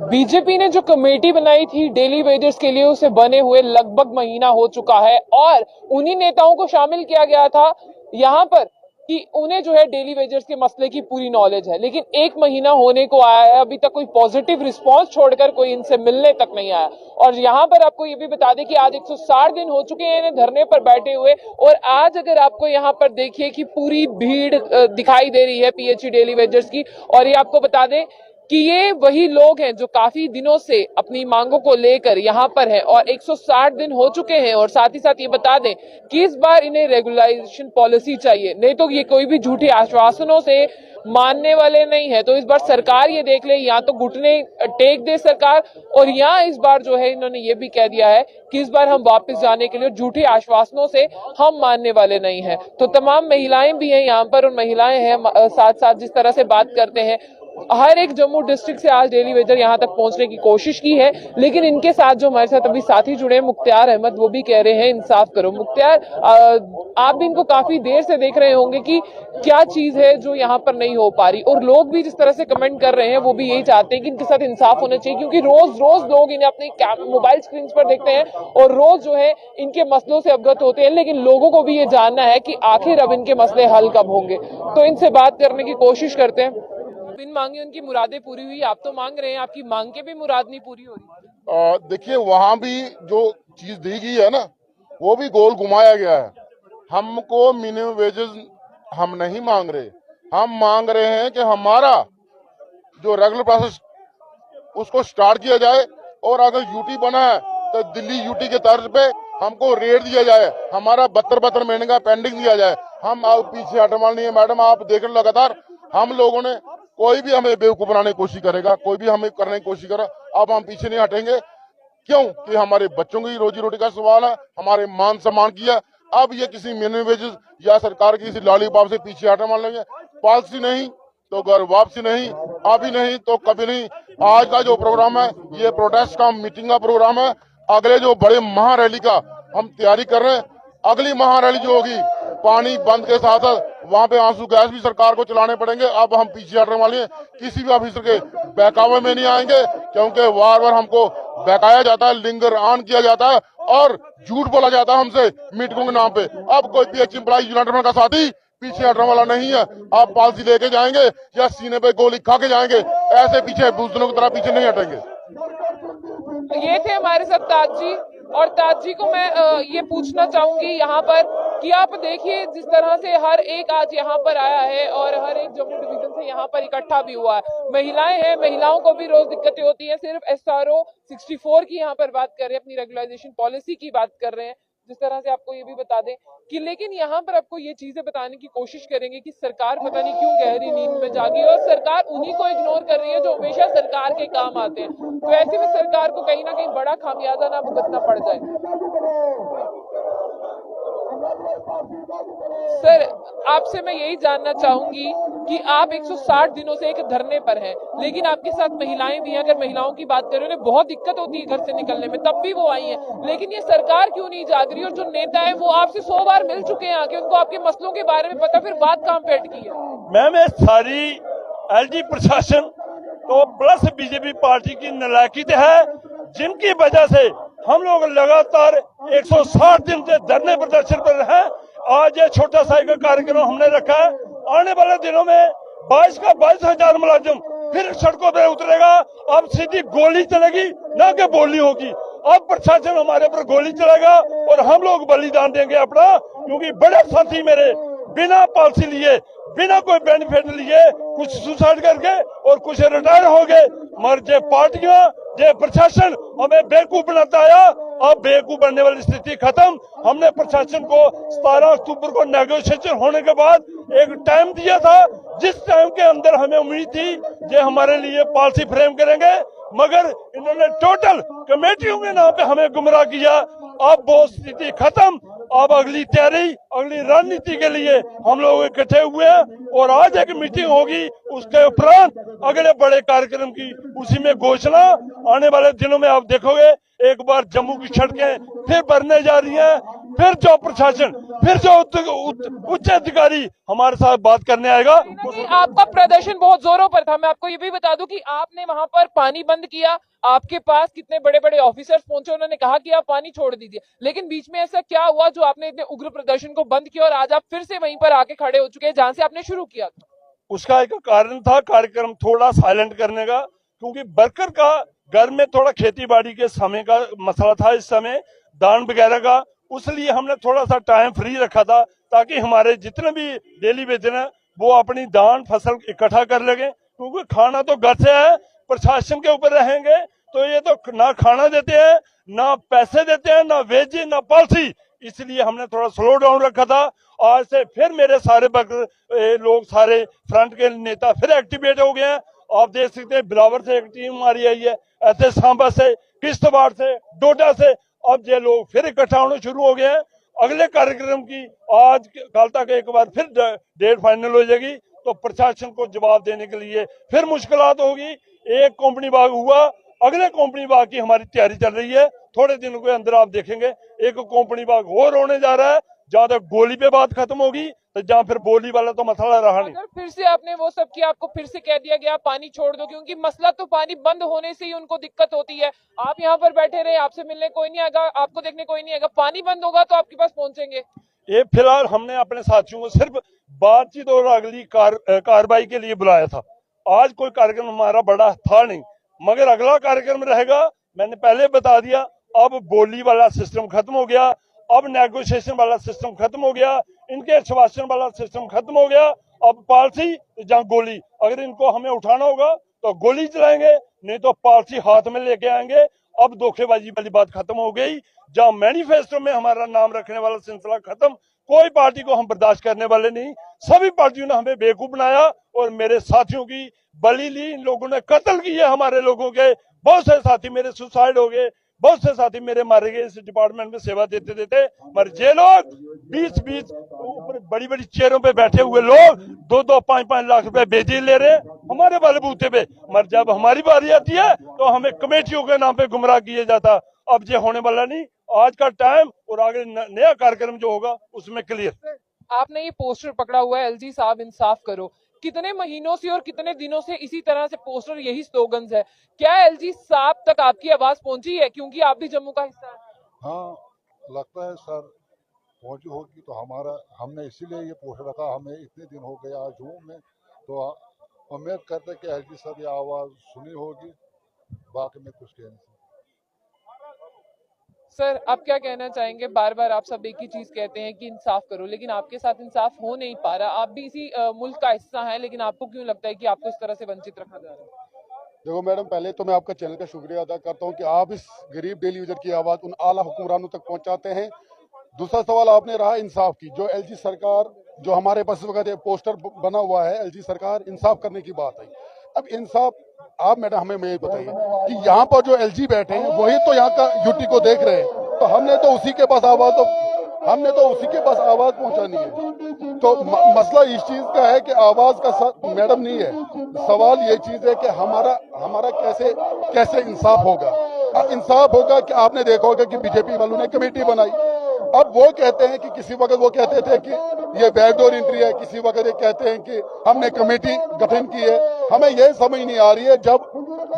BJP ने जो committee बनाई थी डेली वेजर्स के लिए, उसे बने हुए लगभग महीना हो चुका है और उन्हीं नेताओं को शामिल किया गया था यहां पर कि उन्हें जो है डेली वेजर्स के मसले की पूरी नॉलेज है। लेकिन एक महीना होने को आया है, अभी तक कोई पॉजिटिव रिस्पांस छोड़कर कोई इनसे मिलने तक नहीं आया। और यहां पर आपको ये भी बता दें कि आज 160 दिन हो चुके हैं इन्हें धरने पर बैठे हुए, और आज अगर आपको यहां पर देखिए कि पूरी भीड़ दिखाई दे रही है पीएचई डेली वेजर्स की। और ये आपको बता दें कि ये वही लोग हैं जो काफी दिनों से अपनी मांगों को लेकर यहाँ पर हैं और 160 दिन हो चुके हैं। और साथ ही साथ ये बता दें कि इस बार इन्हें रेगुलाइजेशन पॉलिसी चाहिए, नहीं तो ये कोई भी झूठे आश्वासनों से मानने वाले नहीं है। तो इस बार सरकार ये देख ले, या तो घुटने टेक दे सरकार, और यहाँ इस बार जो है इन्होंने ये भी कह दिया है कि इस बार हम वापस जाने के लिए झूठे आश्वासनों से हम मानने वाले नहीं है। तो तमाम महिलाएं भी हैं यहाँ पर, और महिलाएं हैं साथ साथ जिस तरह से बात करते हैं, हर एक जम्मू डिस्ट्रिक्ट से आज डेली वेजर यहां तक पहुंचने की कोशिश की है। लेकिन इनके साथ जो हमारे साथ अभी साथी जुड़े हैं मुख्तार अहमद, वो भी कह रहे हैं इंसाफ करो। मुख्तार, आप भी इनको काफी देर से देख रहे होंगे कि क्या चीज है जो यहाँ पर नहीं हो पा रही, और लोग भी जिस तरह से कमेंट कर रहे हैं वो भी यही चाहते हैं कि इनके साथ इंसाफ होना चाहिए, क्योंकि रोज रोज लोग इन्हें अपने मोबाइल स्क्रीन पर देखते हैं और रोज जो है इनके मसलों से अवगत होते हैं। लेकिन लोगों को भी ये जानना है कि आखिर अब इनके मसले हल कब होंगे। तो इनसे बात करने की कोशिश करते हैं। बिन मांगे उनकी मुरादें पूरी हुई, आप तो मांग रहे हैं, आपकी मांग के भी मुराद नहीं पूरी हो रही। देखिए, वहां भी जो चीज दी गई है ना, वो भी गोल घुमाया गया है। हमको मिनिमम वेजेस हम नहीं मांग रहे, हम मांग रहे हैं कि हमारा जो रेगुलर प्रोसेस उसको स्टार्ट किया जाए, और अगर यूटी बना है तो दिल्ली यूटी के तर्ज पे हमको रेट दिया जाए, हमारा 72 महीने का पेंडिंग दिया जाए। हम अब पीछे हटने वाले नहीं है मैडम, आप देख रहे लगातार हम लोगों ने, कोई भी हमें बेवकूफ बनाने की कोशिश करेगा, कोई भी हमें करने की कोशिश करेगा, अब हम पीछे नहीं हटेंगे। क्यों कि हमारे बच्चों की रोजी रोटी का सवाल है, हमारे मान सम्मान किया। अब ये किसी मिनिमम वेजेस या सरकार की किसी लॉलीपॉप से पीछे हटने वाले नहीं है। पॉलिसी नहीं तो घर वापसी नहीं, अभी नहीं तो कभी नहीं। आज का जो प्रोग्राम है ये प्रोटेस्ट का, मीटिंग का प्रोग्राम है। अगले जो बड़े महारैली का हम तैयारी कर रहे हैं। अगली महारैली जो होगी पानी बंद के साथ वहां पे आंसू गैस भी सरकार को चलाने पड़ेंगे। अब हम पीछे हटने वाले हैं, किसी भी ऑफिसर के बहकावे में नहीं आएंगे, क्योंकि बार बार हमको बहकाया जाता है, लिंगर ऑन किया जाता है और झूठ बोला जाता है हमसे मीटिंगों के नाम पे। अब कोई पीएचई एम्प्लॉय यूनाइटेड का साथी पीछे हटने वाला नहीं है। आप पॉलिसी लेके जाएंगे या सीने पे गोली खा के जाएंगे, ऐसे पीछे दूसरों की तरह पीछे नहीं हटेंगे। ये थे हमारे साथ ताज जी, और ताज जी को मैं ये पूछना चाहूंगी यहाँ पर कि आप देखिए जिस तरह से हर एक आज यहाँ पर आया है और हर एक जम्मू डिवीजन से यहाँ पर इकट्ठा भी हुआ है। महिलाएं हैं, महिलाओं को भी रोज दिक्कतें होती हैं। सिर्फ SRO 64 की यहाँ पर बात कर रहे हैं, अपनी रेगुलाइजेशन पॉलिसी की बात कर रहे हैं, जिस तरह से आपको ये भी बता दें कि, लेकिन यहाँ पर आपको ये चीजें बताने की कोशिश करेंगे कि सरकार पता नहीं क्यों गहरी नींद में जागी और सरकार उन्हीं को इग्नोर कर रही है जो हमेशा सरकार के काम आते हैं। तो ऐसे में सरकार को कहीं ना कहीं बड़ा खामियाजा ना भुगतना पड़ जाए। सर, आपसे मैं यही जानना चाहूंगी कि आप 160 दिनों से एक धरने पर हैं, लेकिन आपके साथ महिलाएं भी हैं। अगर महिलाओं की बात करें, उन्हें बहुत दिक्कत होती है घर से निकलने में, तब भी वो आई हैं। लेकिन ये सरकार क्यों नहीं जाग रही? और जो नेता है वो आपसे 100 बार मिल चुके हैं आके, उनको आपके मसलों के बारे में पता, फिर बात कहां पे अटकी है? मैम, ये सारी एलजी प्रशासन तो प्लस बीजेपी पार्टी की नालायकी है, जिनकी वजह से हम लोग लगातार 160 दिन से धरने प्रदर्शन पर हैं। आज ये छोटा सा एक कार्यक्रम हमने रखा है। आने वाले दिनों में 22,000 मुलाजिम फिर सड़कों पर उतरेगा। अब सीधी गोली चलेगी, ना कि बोली होगी। अब प्रशासन हमारे ऊपर गोली चलेगा और हम लोग बलिदान देंगे अपना, क्योंकि बड़े साथी मेरे बिना पॉलिसी लिए, बिना कोई बेनिफिट लिए, कुछ सुसाइड करके और कुछ रिटायर हो गए। मगर जे पार्टियां, जे प्रशासन हमें बेवकूफ बनाता आया, अब बेवकूफ बनने वाली स्थिति खत्म। हमने प्रशासन को 17 अक्टूबर को नेगोशिएशन होने के बाद एक टाइम दिया था, जिस टाइम के अंदर हमें उम्मीद थी कि हमारे लिए पॉलिसी फ्रेम करेंगे, मगर इन्होंने टोटल कमेटियों के नाम पे हमें गुमराह किया। अब वो स्थिति खत्म। अब अगली तैयारी, अगली रणनीति के लिए हम लोग इकट्ठे हुए हैं और आज एक मीटिंग होगी। उसके उपरांत अगले बड़े कार्यक्रम की उसी में घोषणा आने वाले दिनों में आप देखोगे। एक बार जम्मू की सड़कें फिर भरने जा रही हैं, फिर जो प्रशासन, फिर जो उच्च अधिकारी हमारे साथ बात करने आएगा। आपका प्रदर्शन बहुत जोरों पर था। मैं आपको ये भी बता दूं कि आपने वहां पर पानी बंद किया, आपके पास कितने बड़े बड़े ऑफिसर्स पहुंचे, उन्होंने कहा कि आप पानी छोड़ दीजिए, लेकिन बीच में ऐसा क्या हुआ जो आपने इतने उग्र प्रदर्शन को बंद किया और आज आप फिर से वहीं पर आके खड़े हो चुके हैं जहां से आपने शुरू किया था? उसका एक कारण था कार्यक्रम थोड़ा साइलेंट करने का, क्योंकि वर्कर का घर में थोड़ा खेती बाड़ी के समय का मसला था, इस समय दान वगैरह का, उसलिए हमने थोड़ा सा टाइम फ्री रखा था ताकि हमारे जितने भी डेली वेजन है वो अपनी दान फसल इकट्ठा कर लगे, क्योंकि खाना तो घर से है, प्रशासन के ऊपर रहेंगे तो ये तो ना खाना देते हैं, ना पैसे देते हैं, ना वेज, ना पॉलिसी, इसलिए हमने थोड़ा स्लो डाउन रखा था। आज से फिर मेरे सारे लोग, सारे फ्रंट के नेता फिर एक्टिवेट हो गए हैं। आप देख सकते हैं बिलावर से एक टीम हमारी आई है, ऐसे सांबा से, किश्तवाड़ से, डोडा से, अब ये लोग फिर इकट्ठा होने शुरू हो गए हैं। अगले कार्यक्रम की आज कल तक एक बार फिर डेट फाइनल हो जाएगी तो प्रशासन को जवाब देने के लिए फिर मुश्किलात होगी। एक कंपनी बाग हुआ, अगले कंपनी बाग की हमारी तैयारी चल रही है, थोड़े दिनों के अंदर आप देखेंगे एक कंपनी बाग और होने जा रहा है। जहां तक गोली पे बात खत्म होगी तो जहां फिर बोली वाला तो मसला रहा नहीं। अगर फिर से आपने वो सब किया, आपको फिर से कह दिया गया पानी छोड़ दो, क्योंकि मसला तो पानी बंद होने से ही उनको दिक्कत होती है। आप यहाँ पर बैठे रहे, आपसे मिलने कोई नहीं आएगा, आपको देखने कोई नहीं आएगा, पानी बंद होगा तो आपके पास पहुंचेंगे। ये फिलहाल हमने अपने साथियों को सिर्फ बातचीत और अगली कार्रवाई के लिए बुलाया था। आज कोई कार्यक्रम हमारा बड़ा था नहीं, मगर अगला कार्यक्रम रहेगा, मैंने पहले बता दिया। अब बोली वाला सिस्टम खत्म हो गया, अब नेगोशिएशन वाला सिस्टम खत्म हो गया, इनके आश्वासन वाला सिस्टम खत्म हो गया। अब पॉलिसी जहाँ गोली, अगर इनको हमें उठाना होगा तो गोली चलाएंगे, नहीं तो पॉलिसी हाथ में लेके आएंगे। अब धोखेबाजी वाली बात खत्म हो गई। जहाँ मैनिफेस्टो में हमारा नाम रखने वाला सिलसिला खत्म, कोई पार्टी को हम बर्दाश्त करने वाले नहीं। सभी पार्टियों ने हमें बेवकूफ बनाया और मेरे साथियों की बलि ली, इन लोगों ने कत्ल किए हमारे लोगों के। बहुत से साथी मेरे सुसाइड हो गए, बहुत से साथी मेरे मारे गए इस डिपार्टमेंट में सेवा देते देते। मगर ये लोग 20-20 ऊपर बड़ी बड़ी चेयरों पे बैठे हुए लोग 2-2, 5-5 लाख रुपए बेजी ले रहे हमारे बलबूते पे, मगर जब हमारी बारी आती है तो हमें कमेटियों के नाम पे गुमराह किया जाता। अब ये होने वाला नहीं, आज का टाइम और आगे नया कार्यक्रम जो होगा उसमें क्लियर। आपने ये पोस्टर पकड़ा हुआ है, एलजी साहब इंसाफ करो, कितने महीनों से और कितने दिनों से इसी तरह से पोस्टर, यही स्लोगन्स है, क्या एलजी साहब तक आपकी आवाज पहुंची है? क्योंकि आप भी जम्मू का हिस्सा हैं। हाँ, लगता है सर पहुंची होगी, तो हमने इसीलिए ये पोस्टर रखा, हमें इतने दिन हो गए आज जून में, तो उम्मीद करते हैं कि एलजी साहब ये आवाज़ सुनी होगी। बाकी में कुछ कह नहीं। सर, आप क्या कहना चाहेंगे? बार बार आप सब एक ही चीज कहते हैं कि इंसाफ करो, लेकिन आपके साथ इंसाफ हो नहीं पा रहा। आप भी इसी मुल्क का हिस्सा हैं, लेकिन आपको क्यों लगता है कि आपको इस तरह से वंचित रखा जा रहा है? देखो मैडम, पहले तो मैं आपका चैनल का शुक्रिया अदा करता हूं कि आप इस गरीब डेली यूजर की आवाज़ उन आला हुक्मरानों तक पहुंचाते हैं। दूसरा सवाल आपने रहा इंसाफ की, जो एलजी सरकार, जो हमारे पास इस वक्त पोस्टर बना हुआ है, एलजी सरकार इंसाफ करने की बात है। अब इंसाफ आप मैडम हमें ये बताइए कि यहाँ पर जो एलजी बैठे हैं वही तो यहाँ का यूटी को देख रहे हैं, तो हमने तो उसी के पास आवाज पहुंचानी है। तो मसला इस चीज का है कि आवाज का मैडम नहीं है, सवाल ये चीज है कि हमारा कैसे इंसाफ होगा। अब इंसाफ होगा कि आपने देखा होगा कि बीजेपी वालों ने कमेटी बनाई, अब वो कहते हैं कि किसी वक्त वो कहते थे कि ये बैकडोर एंट्री है, किसी वक्त ये कहते हैं कि हमने कमेटी गठन की है। हमें ये समझ नहीं आ रही है, जब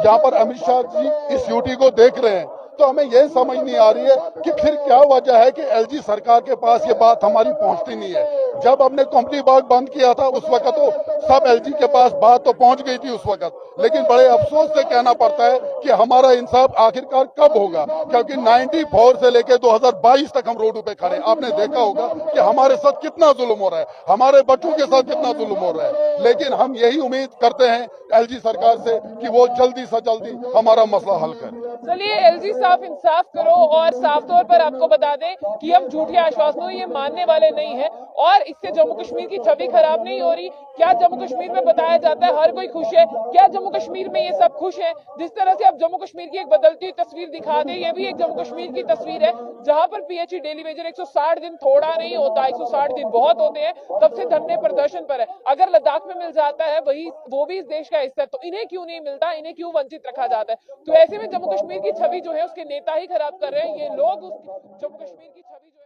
यहाँ पर अमित शाह जी इस यूटी को देख रहे हैं तो हमें ये समझ नहीं आ रही है कि फिर क्या वजह है कि एलजी सरकार के पास ये बात हमारी पहुंचती नहीं है। जब हमने कंपनी बाग बंद किया था उस वक्त तो सब एलजी के पास बात तो पहुंच गई थी उस वक्त, लेकिन बड़े अफसोस से कहना पड़ता है कि हमारा इंसाफ आखिरकार कब होगा, क्योंकि 94 से लेकर 2022 तक हम रोडों पे खड़े। आपने देखा होगा कि हमारे साथ कितना जुल्म हो रहा है, हमारे बच्चों के साथ कितना जुल्म हो रहा है, लेकिन हम यही उम्मीद करते हैं एलजी सरकार से कि वो जल्दी से जल्दी हमारा मसला हल करे। चलिए, एलजी साहब इंसाफ करो, और साफ तौर पर आपको बता दें कि हम झूठे आश्वासनों ये मानने वाले नहीं हैं, और इससे जम्मू कश्मीर की छवि खराब नहीं हो रही। क्या जम्मू कश्मीर में बताया जाता है हर कोई खुश है? क्या जम्मू कश्मीर में ये सब खुश है? जिस तरह से आप जम्मू कश्मीर की एक बदलती हुई तस्वीर दिखा दें, ये भी एक जम्मू कश्मीर की तस्वीर है जहां पर पीएचई डेली वेजर 160 दिन थोड़ा नहीं होता, 160 दिन बहुत होते हैं, तब से धरने प्रदर्शन पर है। अगर लद्दाख में मिल जाता है वो भी इस देश का हिस्सा है, तो इन्हें क्यों नहीं मिलता? इन्हें क्यों वंचित रखा जाता है? तो ऐसे में जम्मू कश्मीर की छवि जो है उसके नेता ही खराब कर रहे हैं ये लोग, जम्मू कश्मीर की छवि जो है